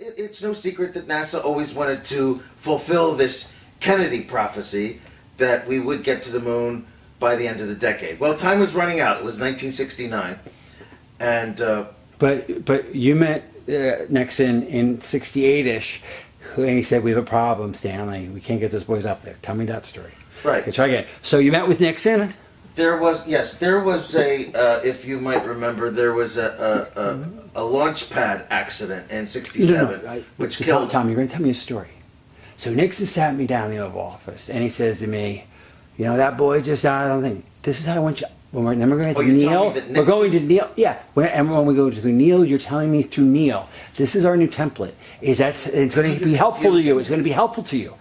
It's no secret that NASA always wanted to fulfill this Kennedy prophecy that we would get to the moon by the end of the decade. Well, time was running out. It was 1969, and but you met Nixon in '68ish, and he said, "We have a problem, Stanley. We can't get those boys up there." Tell me that story. Right. Okay, try again. So you met with Nixon. There was a if you might remember, there was a launch pad accident in '67, which killed. Tom, you're going to tell me a story. So Nixon sat me down in the Oval Office, and he says to me, "You know that boy just died. I don't think this is how I want you." When we're going to Neil, we're going to Neil. Yeah, and when we go to Neil, you're telling me through Neil. This is our new template. It's going to be helpful to you. It's going to be helpful to you.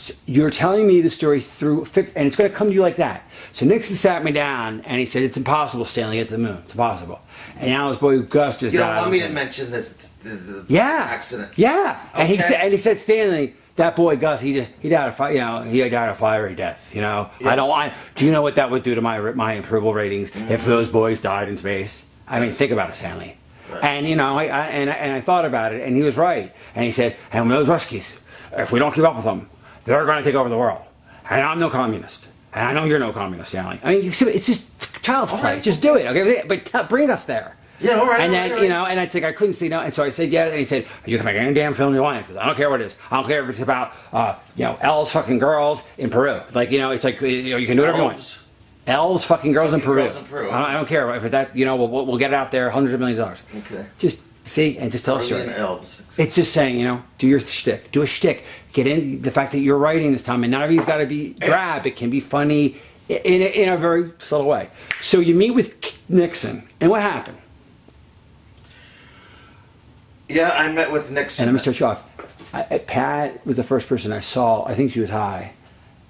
So you're telling me the story through, and it's going to come to you like that. So Nixon sat me down and he said, "It's impossible, Stanley, to get to the moon. It's impossible." And now this boy Gus just died. You don't want me to mention this the accident? Yeah. Okay. And he said, "Stanley, that boy Gus, he died of he died a fiery death. Yes. Do you know what that would do to my approval ratings if those boys died in space? I mean, think about it, Stanley." Right. And I thought about it, and he was right. And he said, "And those Ruskies, if we don't keep up with them, they're going to take over the world. And I'm no communist. And I know you're no communist, Stanley." I mean, it's just child's play. Right. Just do it, okay? But bring us there. Yeah, all right. And then, all right. And I like, I couldn't say no. And so I said, yeah. And he said, "You can make any damn film you want. I don't care what it is. I don't care if it's about, L's fucking girls in Peru. Like, it's like, you can do whatever you want. L's fucking girls in Peru. I don't care if that, we'll get it out there, hundreds of millions of dollars." Okay. Just see, and just tell a story. It's just saying, do your shtick. Do a shtick. Get in the fact that you're writing this time, and not everything's got to be drab. It can be funny in a very subtle way. So you meet with Nixon, and what happened? Yeah, I met with Nixon. And let me start you off. Pat was the first person I saw. I think she was high.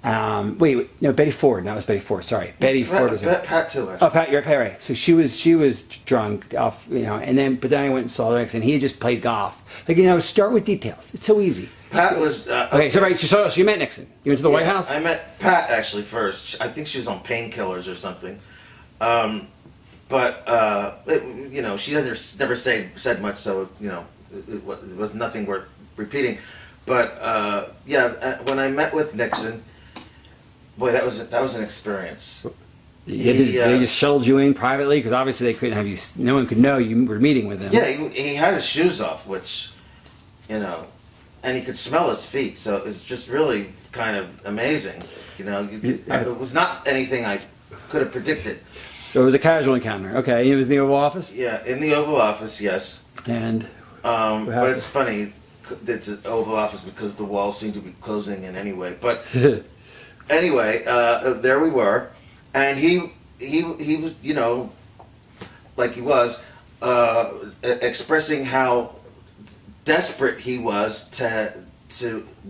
No, Betty Ford. That was Betty Ford. Sorry, Betty Ford was Pat too. Actually. Oh, Pat, you're Pat, right? So she was drunk off, but then I went and saw Nixon, and he had just played golf. Like, start with details. It's so easy. Pat was okay. So you met Nixon. You went to the White House. I met Pat actually first. I think she was on painkillers or something. She never said much, so it was nothing worth repeating. But when I met with Nixon, boy, that was an experience. They just shuttled you in privately because obviously they couldn't have you. No one could know you were meeting with him. Yeah, he had his shoes off, which, and he could smell his feet, so it was just really kind of amazing. It was not anything I could have predicted. So it was a casual encounter. Okay, it was in the Oval Office? Yeah, in the Oval Office, yes. And but it's funny, it's an Oval Office because the walls seem to be closing in anyway. But anyway, there we were, and he was, like he was, expressing how desperate he was to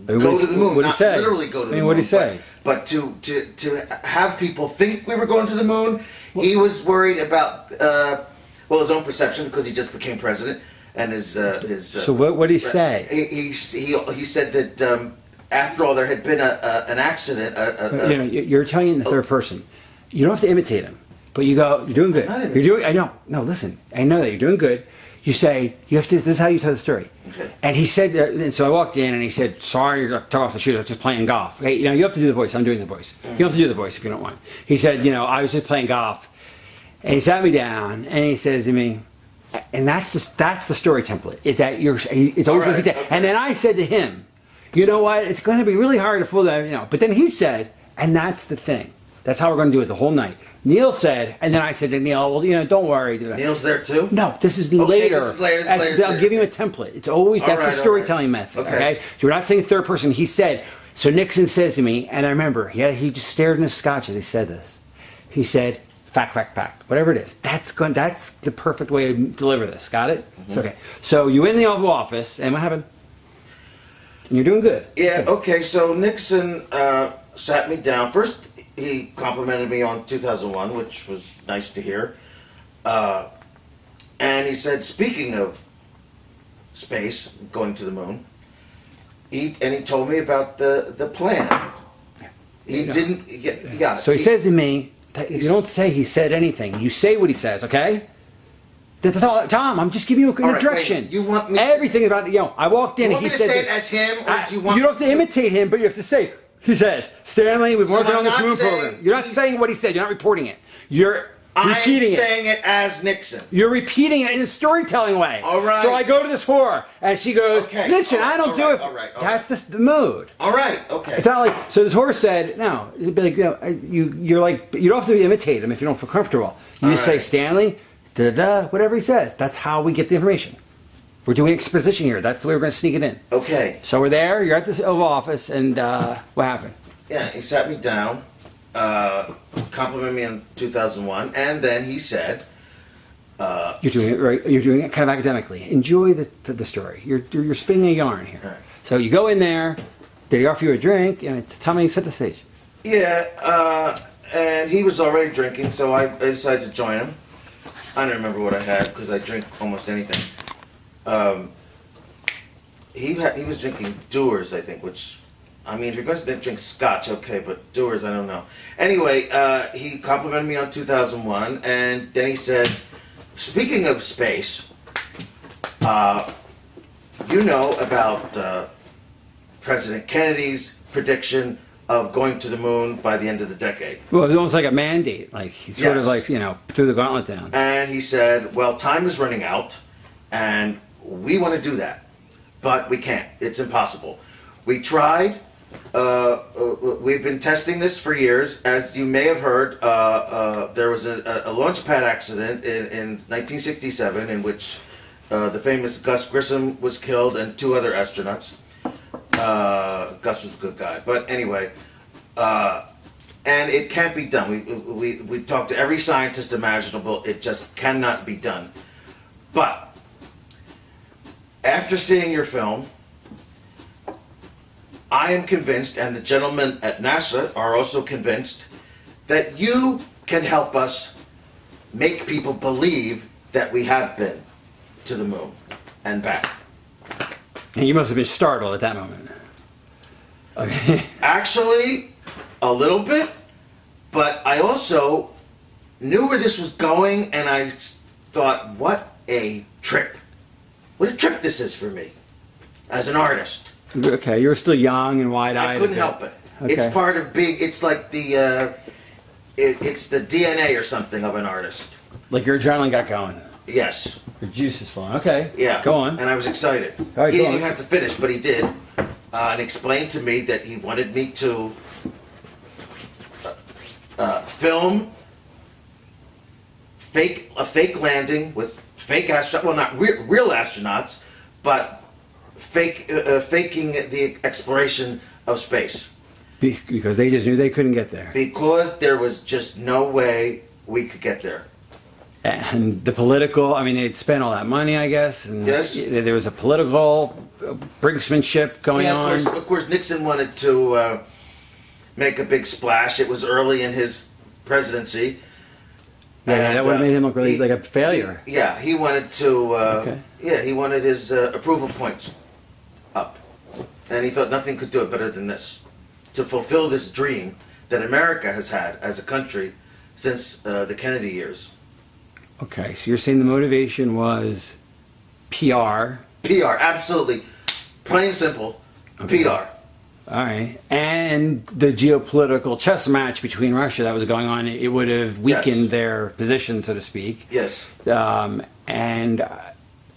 go to the moon. What did he say? Literally go to the moon. What did he say? But to have people think we were going to the moon, he was worried about his own perception because he just became president and his. So what did he say? He said that after all there had been an accident. You're telling in the third person. You don't have to imitate him, but you go. You're doing good. You're doing. I know. No, listen. I know that you're doing good. You say, you have to, this is how you tell the story. Okay. And he said, and so I walked in and he said, "Sorry, took off the shoes, I was just playing golf." Okay, you have to do the voice. I'm doing the voice. You don't have to do the voice if you don't want. He said, "I was just playing golf." And he sat me down and he says to me, and that's the story template, is that it's always what he said. Okay. And then I said to him, "You know what, it's going to be really hard to fool that, But then he said, and that's the thing. That's how we're going to do it the whole night. Neil said, and then I said to Neil, "Well, don't worry." Neil's there too? No, this is later. This is later. I'll give you a template. It's always, that's the storytelling method. Okay. So we're not saying third person. He said, so Nixon says to me, and I remember, he just stared in his scotch as he said this. He said, fact, whatever it is. That's the perfect way to deliver this. Got it? Mm-hmm. It's okay. So you in the Oval Office, and what happened? And you're doing good. Yeah, okay. So Nixon sat me down. First, he complimented me on 2001, which was nice to hear. And he said, speaking of space, going to the moon, he told me about the plan. He didn't. Yeah. So he says to me, you don't say he said anything. You say what he says, okay? That's all, Tom. I'm just giving you an introduction. Wait, you want me everything about I walked in you and he want me to said say this. it as him, or do you want? You don't have to imitate him, but you have to say. He says, Stanley, we've worked on this moon program. You're not saying what he said. You're not reporting it. You're repeating it. I'm saying it as Nixon. You're repeating it in a storytelling way. All right. So I go to this whore, and she goes, listen, I don't do it. All right. That's the mood. All right. Okay. It's not like, so this whore said, no, it'd be like, you're like, you don't have to imitate him if you don't feel comfortable. You just say, Stanley, whatever he says. That's how we get the information. We're doing exposition here. That's the way we're going to sneak it in. Okay. So we're there. You're at this Oval Office, and what happened? Yeah, he sat me down, complimented me in 2001, and then he said, "You're doing it right. You're doing it kind of academically. Enjoy the story. You're spinning a yarn here. Right. So you go in there. Did he offer you a drink? Tell me, set the stage." Yeah, and he was already drinking, so I decided to join him. I don't remember what I had because I drink almost anything. He was drinking Dewar's, I think, which, I mean, if you're going to drink Scotch, okay, but Dewar's, I don't know. Anyway, he complimented me on 2001, and then he said, speaking of space, you know about President Kennedy's prediction of going to the moon by the end of the decade. Well, it was almost like a mandate. Like, he sort of like, threw the gauntlet down. And he said, well, time is running out, and we want to do that, but we can't. It's impossible. We tried. We've been testing this for years. As you may have heard, there was a launch pad accident in 1967 in which the famous Gus Grissom was killed and 2 other astronauts. Gus was a good guy. But anyway, and it can't be done. We talked to every scientist imaginable. It just cannot be done. But after seeing your film, I am convinced, and the gentlemen at NASA are also convinced, that you can help us make people believe that we have been to the moon and back. And you must have been startled at that moment. Okay. Actually, a little bit, but I also knew where this was going, and I thought, what a trip. What a trip this is for me, as an artist. Okay, you were still young and wide-eyed. I couldn't help it. Okay. It's part of being, it's like the, it's the DNA or something of an artist. Like your adrenaline got going. Yes. Your juice is flowing. Okay. Yeah. Go on. And I was excited. All right, he didn't even have to finish, but he did. And explained to me that he wanted me to film a fake landing with fake astronauts. Well, not real astronauts, but faking the exploration of space. Because they just knew they couldn't get there. Because there was just no way we could get there. And the political, I mean, they'd spent all that money, I guess. And yes. There was a political brinksmanship going on. Of course, Nixon wanted to make a big splash. It was early in his presidency. Yeah, that would have made him look really like a failure. He wanted to. He wanted his approval points up, and he thought nothing could do it better than this, to fulfill this dream that America has had as a country since the Kennedy years. Okay, so you're saying the motivation was PR. PR, absolutely, plain and simple, okay. PR. All right, and the geopolitical chess match between Russia that was going on, it would have weakened their position, so to speak. Yes. And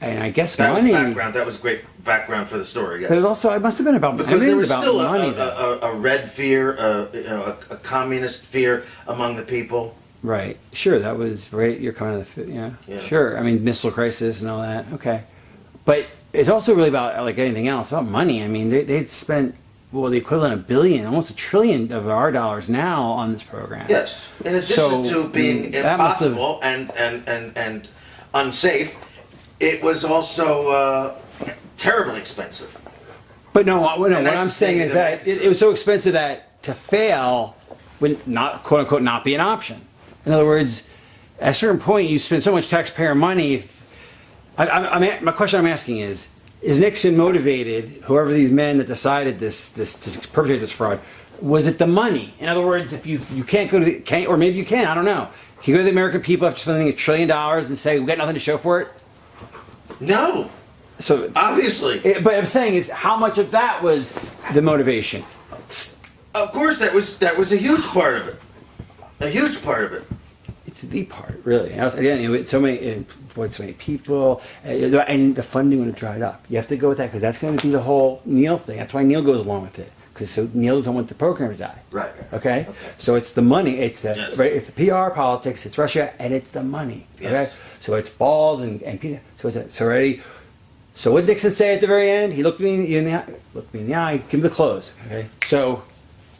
I guess that money. Was background. That was great background for the story. Yes. But it also, it must have been about because there was about still money, a red fear, a communist fear among the people. Right. Sure. That was right. You're coming to the yeah. Sure. I mean, missile crisis and all that. Okay. But it's also really about like anything else about money. I mean, they'd spent. Well, the equivalent of $1 billion, almost $1 trillion of our dollars now on this program. Yes, in addition to being impossible and unsafe, it was also terribly expensive. But what I'm saying is that it was so expensive that to fail would not, quote unquote, not be an option. In other words, at a certain point, you spend so much taxpayer money. My question I'm asking is Nixon motivated, whoever these men that decided this to perpetrate this fraud, Was it the money? In other words, if you can't go to the, or maybe you can, I don't know. Can you go to the American people after spending $1 trillion and say, we got nothing to show for it? No. So obviously. But I'm saying is how much of that was the motivation? Of course, that was a huge part of it. A huge part of it. It's the part, really. Again, so many people, and the funding would have dried up. You have to go with that because that's going to be the whole Neil thing. That's why Neil goes along with it, because so Neil doesn't want the program to die. Right. Okay. So it's the money. It's the yes. right. It's the PR, politics. It's Russia, and it's the money. Okay. Yes. So it's balls and so it's already. So what did Nixon say at the very end? He looked me in the eye. Give me the clothes. Okay. So.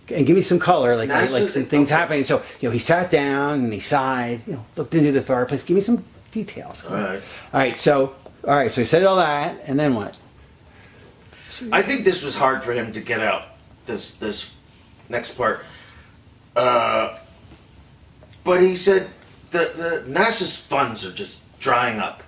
And give me some color, like some things happening. So, he sat down and he sighed, looked into the fireplace. Give me some details. All right. So he said all that, and then what? I think this was hard for him to get out, this next part. But he said the NASA's funds are just drying up.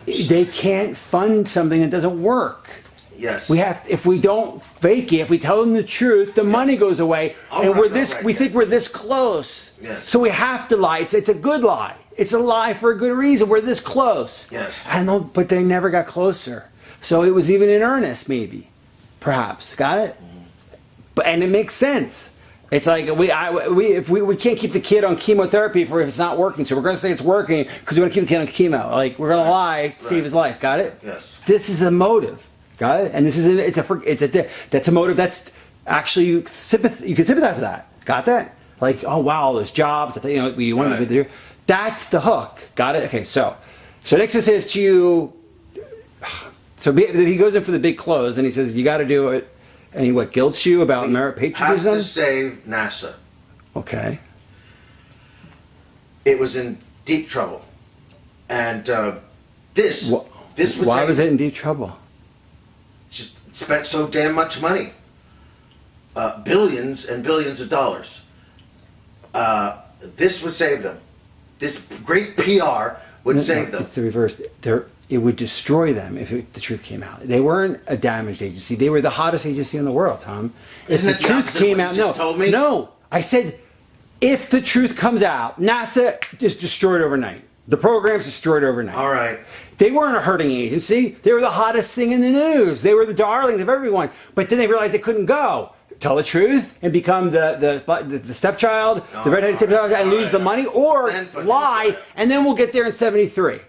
They can't fund something that doesn't work. Yes. If we don't fake it, if we tell them the truth, the money goes away, and we think we're this close. Yes. So we have to lie. It's a good lie. It's a lie for a good reason. We're this close. Yes. But they never got closer. So it was even in earnest, maybe, perhaps. Got it? And it makes sense. It's like we can't keep the kid on chemotherapy if it's not working, so we're going to say it's working because we want to keep the kid on chemo. Like we're going to lie to save his life. Got it? Yes. This is a motive. Got it? And this is that's a motive. That's actually you can sympathize with that. Got that? Like wow, all those jobs that you want to do. That's the hook. Got it? Okay. So Nixon says to you. So he goes in for the big close and he says you got to do it. And he guilts you about merit patriotism? Has to save NASA. Okay. It was in deep trouble. And this was why was it in deep trouble? Just spent so damn much money. Billions and billions of dollars. This would save them. This great PR would save them. It's the reverse. It would destroy them if the truth came out. They weren't a damaged agency. They were the hottest agency in the world, Tom. If the truth came out, no. I said, if the truth comes out, NASA is destroyed overnight. The program's destroyed overnight. All right. They weren't a hurting agency. They were the hottest thing in the news. They were the darlings of everyone. But then they realized they couldn't go. Tell the truth and become the stepchild, the redheaded stepchild, and lose the money, or lie, and then we'll get there in 73.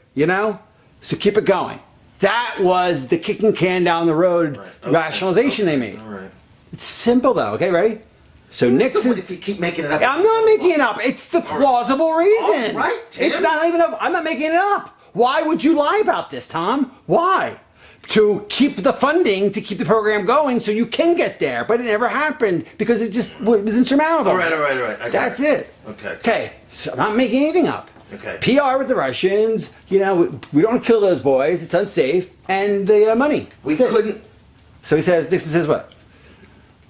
So keep it going. That was the kicking can down the road rationalization they made. All right. It's simple though, okay, right? So Nixon. If you keep making it up. I'm not making it up. It's the plausible reason. All right, Tim. It's not even up. I'm not making it up. Why would you lie about this, Tom? Why? To keep the funding, to keep the program going so you can get there. But it never happened because it just was insurmountable. All right. That's it. Okay. So I'm not making anything up. Okay. PR with the Russians, we don't want to kill those boys, it's unsafe, and the money. We couldn't. So Nixon says what?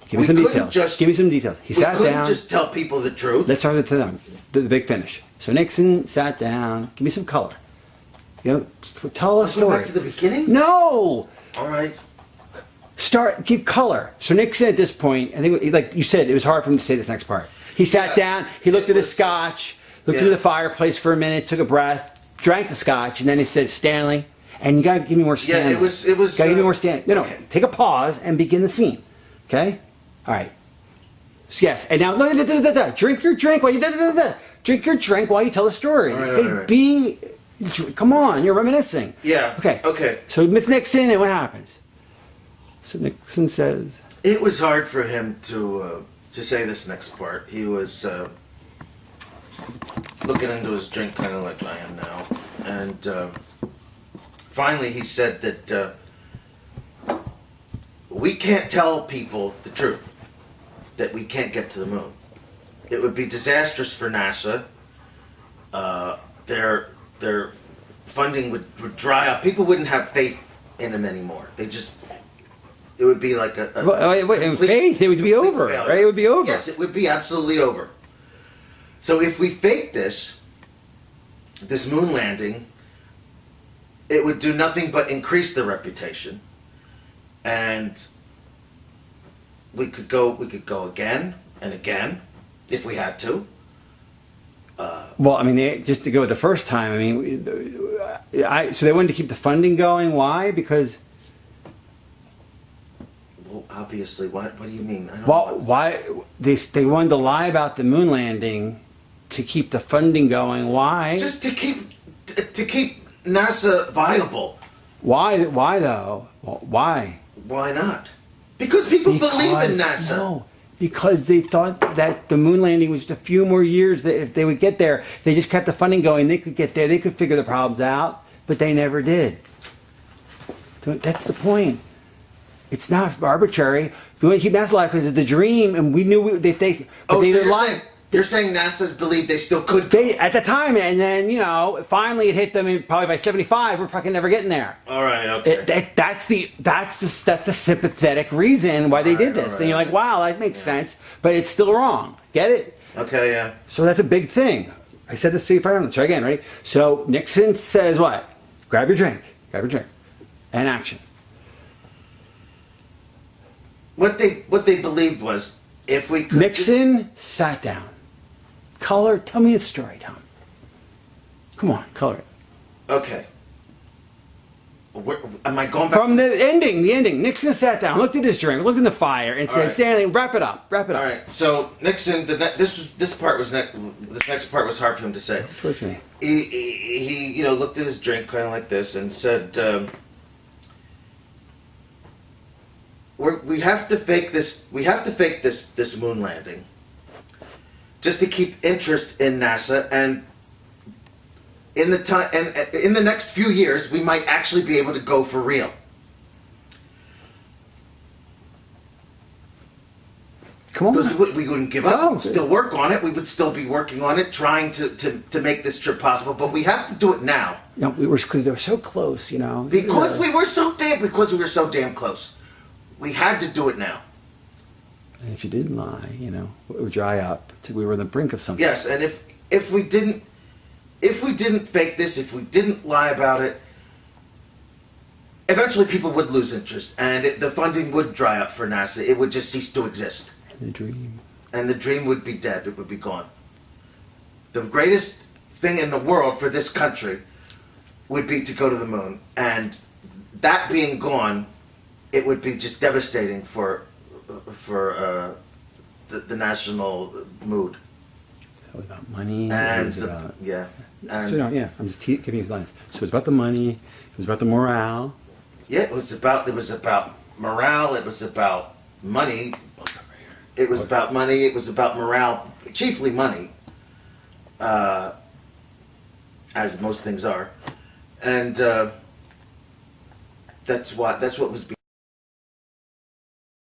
Give me some details. Give me some details. He sat down. We couldn't just tell people the truth. Let's start with them, the big finish. So Nixon sat down, give me some color. Tell a story. Go back to the beginning? No! All right. Keep color. So Nixon at this point, I think, like you said, it was hard for him to say this next part. He sat down, he looked at his scotch, looked into the fireplace for a minute, took a breath, drank the scotch, and then he said, Stanley, and you gotta give me more Stanley. Yeah, it was. Gotta give me more Stanley. No, take a pause and begin the scene. Okay? All right. So yes, and now, drink your drink while you, drink your drink while you tell the story. All right. Come on, you're reminiscing. Yeah. Okay. So with Nixon, and what happens? So Nixon says, it was hard for him to say this next part. He was looking into his drink kind of like I am now. And finally he said that we can't tell people the truth, that we can't get to the moon. It would be disastrous for NASA. Their funding would dry up. People wouldn't have faith in them anymore. It would be like faith, it would be over, failure. Right? It would be over. Yes, it would be absolutely over. So if we fake this moon landing, it would do nothing but increase the reputation. and we could go again and again if we had to. Well, I mean, just to go the first time. I mean, so they wanted to keep the funding going. Why? Because. Well, obviously, what do you mean? I don't Well, know. why they wanted to lie about the moon landing to keep the funding going? Why? Just to keep NASA viable. Why though? Well, why? Why not? Because people believe in NASA. No, because they thought that the moon landing was just a few more years. That if they would get there, if they just kept the funding going, they could get there. They could figure the problems out, but they never did. That's the point. It's not arbitrary. We want to keep NASA alive because it's the dream, and we knew they. Oh, so you're saying NASA believed they still could go. At the time, and then finally it hit them. Probably by 75, we're fucking never getting there. All right, okay. That's the sympathetic reason why they did this. And you're like, wow, that makes sense, but it's still wrong. Get it? Okay, yeah. So that's a big thing. I said this to you. Try again, ready? So Nixon says what? Grab your drink, and action. What they believed was if we could. Nixon sat down. Tell me the story, Tom. Come on, color it. Okay. Am I going back? From the ending. Nixon sat down, looked at his drink, looked in the fire, and said, Stanley, wrap it up. All right. So Nixon, this next part was hard for him to say. Towards me. He looked at his drink kind of like this and said, we have to fake this. We have to fake this moon landing, just to keep interest in NASA, and in the next few years, we might actually be able to go for real. Come on. Because we wouldn't give up. We'd still work on it. We would still be working on it, trying to make this trip possible. But we have to do it now. No, because they were so close, Because we were so damn close. We had to do it now. And if you didn't lie, it would dry up. We were on the brink of something. Yes, and if we didn't fake this, if we didn't lie about it, eventually people would lose interest, and the funding would dry up for NASA. It would just cease to exist. The dream. And the dream would be dead. It would be gone. The greatest thing in the world for this country would be to go to the moon, and that being gone, it would be just devastating for the national mood. It was about money. And it was about, yeah. And I'm just giving you lines. So it was about the money. It was about the morale. Yeah, it was about morale. It was about money. It was about money. It was about morale. Chiefly money, as most things are, and that's what was.